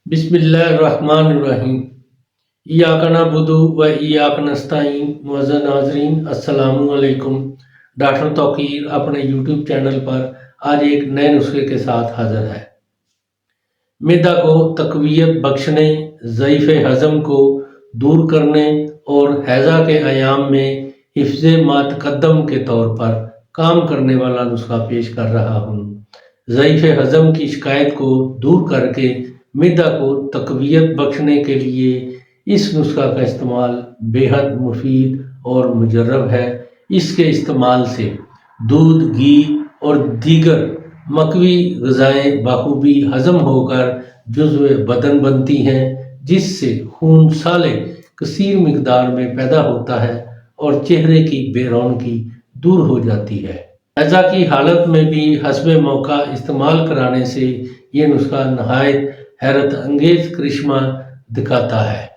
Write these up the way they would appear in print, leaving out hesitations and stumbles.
बिस्मिल्लाहिर्रहमानिर्रहीम। इय्याका नअबुदु व इय्याका नस्तईन। मुअज़्ज़ज़ नाज़रीन, अस्सलामु अलैकुम। डॉक्टर तौकीर अपने यूट्यूब चैनल पर आज एक नए नुस्खे के साथ हाज़िर है। मैदा को तक़वियत बख्शने, ज़ईफ़ हज़म को दूर करने और हैज़ा के अयाम में हिफ्ज़े मा तक़द्दम के तौर पर काम करने वाला नुस्खा पेश कर रहा हूँ। ज़ईफ़ हज़म की शिकायत को दूर करके मैदा को तक़वियत बख्शने के लिए इस नुस्खा का इस्तेमाल बेहद मुफीद और मुजर्रब है। इसके इस्तेमाल से दूध, घी और दीगर मकवी ग़िज़ाएँ बखूबी हज़म होकर जुज़्व बदन बनती हैं, जिससे खून साले कसीर मिक़दार में पैदा होता है और चेहरे की बेरौनकी दूर हो जाती है। हैज़ा की हालत में भी हस्बे मौका इस्तेमाल कराने से ये नुस्खा नहायत हैरत अंगेज़ करिश्मा दिखाता है।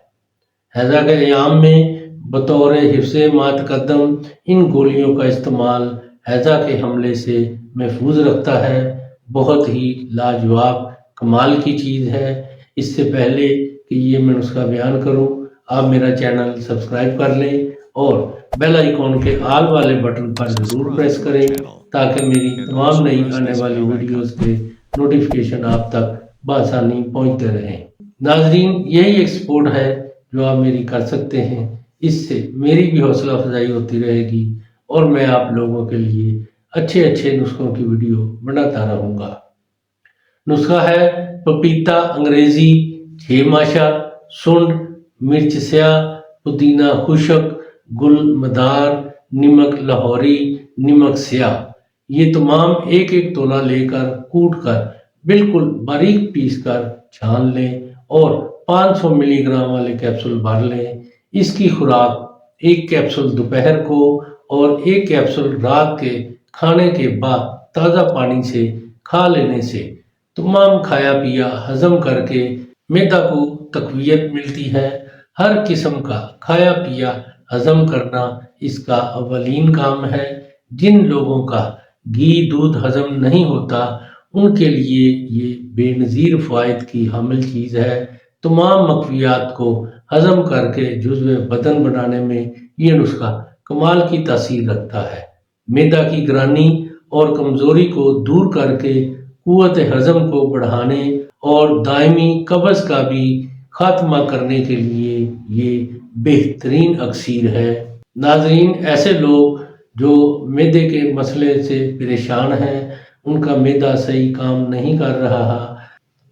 हैज़ा के अयाम में बतौर हिफ्ज़े मा तक़द्दम इन गोलियों का इस्तेमाल हैज़ा के हमले से महफूज रखता है। बहुत ही लाजवाब कमाल की चीज़ है। इससे पहले कि ये मैं नुस्खा बयान करूँ, आप मेरा चैनल सब्सक्राइब कर लें और बेल आइकॉन के आल वाले बटन पर ज़रूर प्रेस करें ताकि मेरी तमाम नई आने वाली वीडियोज़ के नोटिफिकेशन आप तक बआसानी पहुँचते रहें। नाजरीन, यही एक सपोर्ट है जो आप मेरी कर सकते हैं। इससे मेरी भी हौसला अफजाई होती रहेगी और मैं आप लोगों के लिए अच्छे अच्छे नुस्खों की वीडियो बनाता रहूँगा। नुस्खा है पपीता अंग्रेज़ी, 6 माशा, सुंड, मिर्च स्याह, पुदीना खुशक, गुल मदार, नमक लाहौरी, नमक स्याह। ये तमाम एक एक तोला लेकर कूट कर बिल्कुल बारीक पीस कर छान लें और 500 मिलीग्राम वाले कैप्सूल भर लें। इसकी खुराक 1 कैप्सूल दोपहर को और 1 कैप्सूल रात के खाने के बाद ताज़ा पानी से खा लेने से तमाम खाया पिया हजम करके मैदा को तक़वियत मिलती है। हर किस्म का खाया पिया हजम करना इसका अव्वलीन काम है। जिन लोगों का घी दूध हजम नहीं होता उनके लिए ये बेनज़ीर फ़वाइद की हामिल चीज़ है। तमाम मकवियात को हजम करके जुज़्व बदन बनाने में ये नुस्खा कमाल की तासीर रखता है। मैदा की गिरानी और कमज़ोरी को दूर करके क़ुव्वत हज़म को बढ़ाने और दायमी कब्ज़ का भी खात्मा करने के लिए ये बेहतरीन अक्सीर है। नाज़रीन, ऐसे लोग जो मैदे के मसले से परेशान हैं, उनका मैदा सही काम नहीं कर रहा,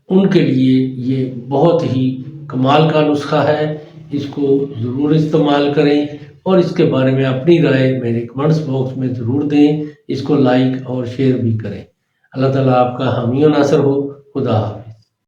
उनके लिए ये बहुत ही कमाल का नुस्खा है। इसको ज़रूर इस्तेमाल करें और इसके बारे में अपनी राय मेरे कमेंट्स बॉक्स में ज़रूर दें। इसको लाइक और शेयर भी करें। अल्लाह ताला आपका हामी और नासर हो। खुदा हाफ़िज़।